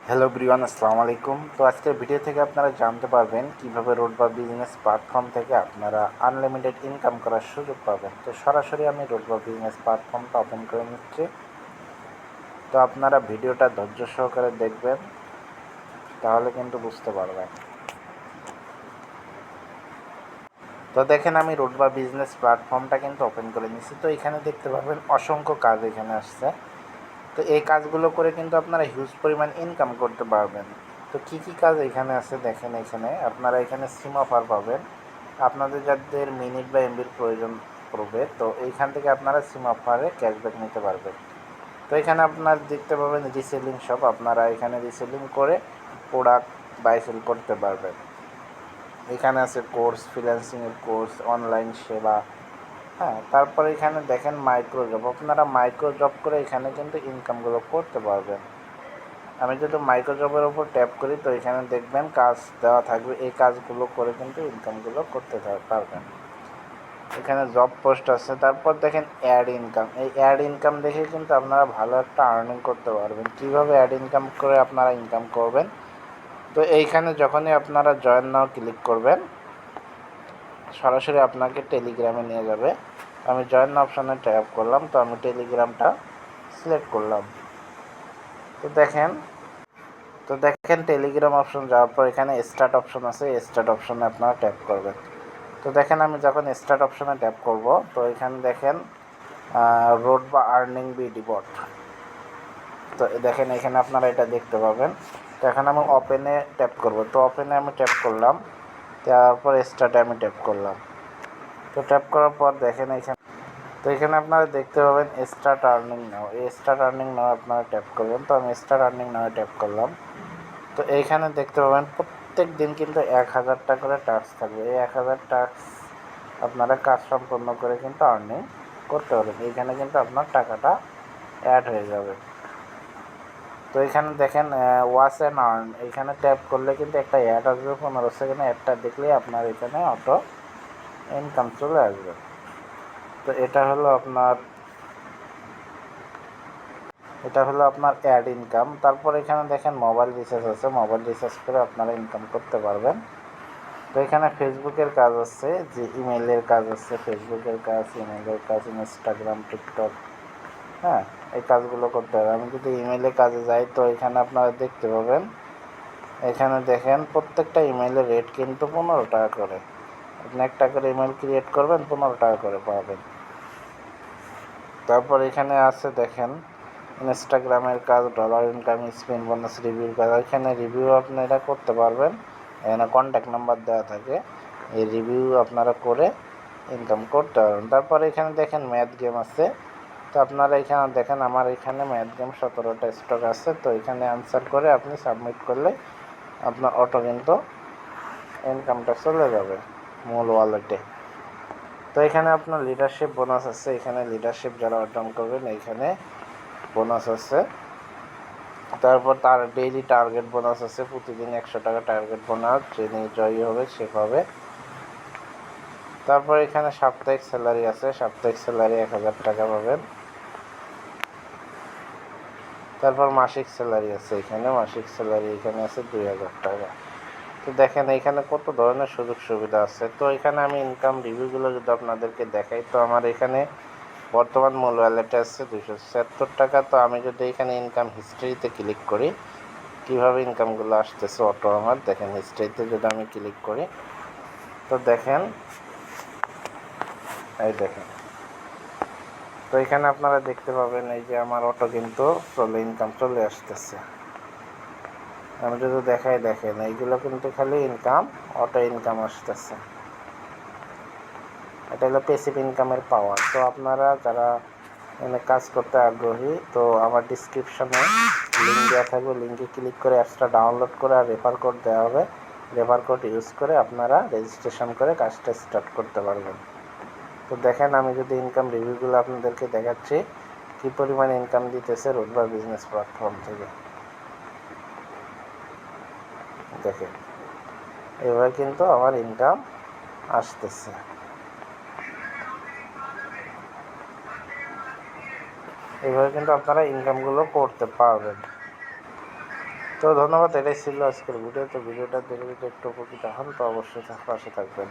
Hello ব্রিওয়ান, আসসালামু আলাইকুম। তো আজকের ভিডিও থেকে আপনারা জানতে পারবেন কিভাবে রোড বা বিজনেস প্ল্যাটফর্ম থেকে আপনারা আনলিমিটেড ইনকাম করার সুযোগ পাবেন। তো সরাসরি আমি রোড বা বিজনেস প্ল্যাটফর্মটা ওপেন করে নিচ্ছি। তো আপনারা ভিডিওটা ধৈর্য সহকারে দেখবেন, তাহলে কিন্তু বুঝতে পারবেন। তো দেখেন, আমি রোড বা বিজনেস প্ল্যাটফর্মটা কিন্তু ওপেন করে নিচ্ছি। তো এখানে দেখতে পাবেন অসংখ্য কাজ এখানে আসছে। তো এই কাজগুলো করে কিন্তু আপনারা হিউজ পরিমাণ ইনকাম করতে পারবেন। তো কী কী কাজ এখানে আছে দেখেন। এখানে আপনারা এখানে সিম অফার পাবেন। আপনাদের যাদের মিনিট বা এমবির প্রয়োজন পড়বে, তো এইখান থেকে আপনারা সিম অফারে ক্যাশব্যাক নিতে পারবেন। তো এখানে আপনার দেখতে পাবেন রিসেলিং শপ, আপনারা এখানে রিসেলিং করে প্রোডাক্ট বাই সেল করতে পারবেন। এখানে আছে কোর্স, ফ্রিল্যান্সিংয়ের কোর্স, অনলাইন সেবা। হ্যাঁ, তারপরে এখানে দেখেন মাইক্রো জব, আপনারা মাইক্রো জব করে এখানে কিন্তু ইনকামগুলো করতে পারবেন। আমি যদি মাইক্রো জবের ওপর ট্যাপ করি, তো এখানে দেখবেন কাজ দেওয়া থাকবে, এই কাজগুলো করে কিন্তু ইনকামগুলো করতে পারবেন। এখানে জব পোস্ট আছে। তারপর দেখেন অ্যাড ইনকাম, এই অ্যাড ইনকাম দেখে কিন্তু আপনারা ভালো একটা আর্নিং করতে পারবেন। কীভাবে অ্যাড ইনকাম করে আপনারা ইনকাম করবেন, তো এইখানে যখনই আপনারা জয়েন নাও ক্লিক করবেন, সরাসরি আপনাকে টেলিগ্রামে নিয়ে যাবে। আমি জয়েন অপশানে ট্যাপ করলাম, তো আমি টেলিগ্রামটা সিলেক্ট করলাম। তো দেখেন টেলিগ্রাম অপশন যাওয়ার পর এখানে স্টার্ট অপশন আছে, স্টার্ট অপশনে আপনারা ট্যাপ করবেন। তো দেখেন আমি যখন স্টার্ট অপশনে ট্যাপ করব, তো এখানে দেখেন রোড বা আর্নিং বিডি বট। তো দেখেন এখানে আপনারা এটা দেখতে পাবেন। তো এখন আমি ওপেনে ট্যাপ করব, তো ওপেনে আমি ট্যাপ করলাম, তারপর স্টার্টে আমি ট্যাপ করলাম। তো ট্যাপ করার পর দেখেন এখানে আপনারা দেখতে পাবেন স্টার্ট আর্নিং নাও, এই স্টার্ট আর্নিং নাও আপনারা ট্যাপ করবেন। তো আমি স্টার্ট আর্নিং নাও ট্যাপ করলাম। তো এইখানে দেখতে পাবেন প্রত্যেক দিন কিন্তু 1000টা করে টাস্ক থাকবে। এই 1000 টাস্ক আপনারা কাজ সম্পন্ন করে কিন্তু আর্নিং করতে পারবেন। এইখানে কিন্তু আপনার টাকাটা অ্যাড হয়ে যাবে। তো এখানে দেখেন ওয়াচ অ্যান্ড আর্ন, এইখানে ট্যাপ করলে কিন্তু একটা অ্যাড আসবে 15 সেকেন্ডে। অ্যাডটা দেখলেই আপনার এখানে অটো ইনকাম চলে আসবে। তো এটা হলো আপনার অ্যাড ইনকাম। তারপর এখানে দেখেন মোবাইল রিচার্জ আছে, মোবাইল রিচার্জ করে আপনারা ইনকাম করতে পারবেন। তো এখানে ফেসবুকের কাজ আছে, যে ইমেইলের কাজ আছে, ফেসবুকের কাজ, ইমেইলের কাজ, ইনস্টাগ্রাম, টিকটক। হ্যাঁ, এই কাজগুলো করতে হবে। আমি যদি ইমেইলে কাজে যাই, তো এখানে আপনারা দেখতে পাবেন, এখানে দেখেন প্রত্যেকটা ইমেইলের রেট কিন্তু 15 টাকা করে। আপনি একটা করে ইমেইল ক্রিয়েট করবেন, 15 টাকা করে পাবেন। তারপর এখানে আছে দেখেন ইনস্টাগ্রামের কাজ, ডলার ইনকাম, স্পিন বোনাস, রিভিউর কাজ। এখানে রিভিউ আপনারা করতে পারবেন, এখানে কন্ট্যাক্ট নাম্বার দেওয়া থাকে, এই রিভিউ আপনারা করে ইনকাম করতে পারবেন। তারপর এখানে দেখেন ম্যাথ গেম আছে। তো আপনারা এখানে দেখেন আমার এখানে ম্যাথ গেম 17টা স্টক আছে। তো এখানে আনসার করে আপনি সাবমিট করলে আপনার অটো কিন্তু ইনকামটা চলে যাবে মূল ওয়ালেটে। তো এখানে আপনার লিডারশিপ বোনাস আছে, এখানে লিডারশিপ যারা অর্জন করবেন এইখানে বোনাস আছে। তারপর তার ডেইলি টার্গেট বোনাস আছে, প্রতিদিন 100 টাকা টার্গেট বোনাস, যিনি জয়ী হবে সে পাবে। তারপর এখানে সাপ্তাহিক স্যালারি আছে, সাপ্তাহিক স্যালারি 1000 টাকা পাবেন। তারপর মাসিক স্যালারি আছে, এখানে মাসিক স্যালারি এখানে আছে 2000 টাকা। তো দেখেন এখানে কত ধরনের সুযোগ সুবিধা আছে। তো এখানে আমি ইনকাম রিভিউগুলো যদি আপনাদেরকে দেখাই, তো আমার এখানে বর্তমান মূল ওয়ালেটে আছে 276 টাকা। তো আমি যদি এখানে ইনকাম হিস্ট্রিতে ক্লিক করি, কীভাবে ইনকামগুলো আসতেছে অটো আমার, দেখেন হিস্ট্রিতে যদি আমি ক্লিক করি, তো দেখেন এই দেখেন, তো এখানে আপনারা দেখতে পাবেন এই যে আমার অটো কিন্তু ইনকাম চলে আসতেছে। আমি যদি দেখাই, দেখেন এইগুলো কিন্তু খালি ইনকাম, অটো ইনকাম আসতেছে। এটা হলো প্যাসিভ ইনকামের পাওয়ার। তো আপনারা যারা কাজ করতে আগ্রহী, তো আমার ডিসক্রিপশনে লিঙ্ক দেওয়া থাকবে, লিঙ্কে ক্লিক করে অ্যাপসটা ডাউনলোড করে আর রেফার কোড দেওয়া হবে, রেফার কোড ইউজ করে আপনারা রেজিস্ট্রেশন করে কাজটা স্টার্ট করতে পারবেন। তো দেখেন আমি যদি ইনকাম রিভিউগুলো আপনাদেরকে দেখাচ্ছি, কী পরিমাণ ইনকাম দিতেছে রোড বা বিজনেস প্ল্যাটফর্ম থেকে। দেখেন এবার কিন্তু আমার ইনকাম আসতেছে। এইভাবে কিন্তু আপনারা ইনকামগুলো করতে পারবেন। তো তো ধন্যবাদ, এটাই ছিল আজকের ভিডিও। তো ভিডিওটা দেখে যদি একটু উপকৃত হন তো অবশ্যই পাশে থাকবেন।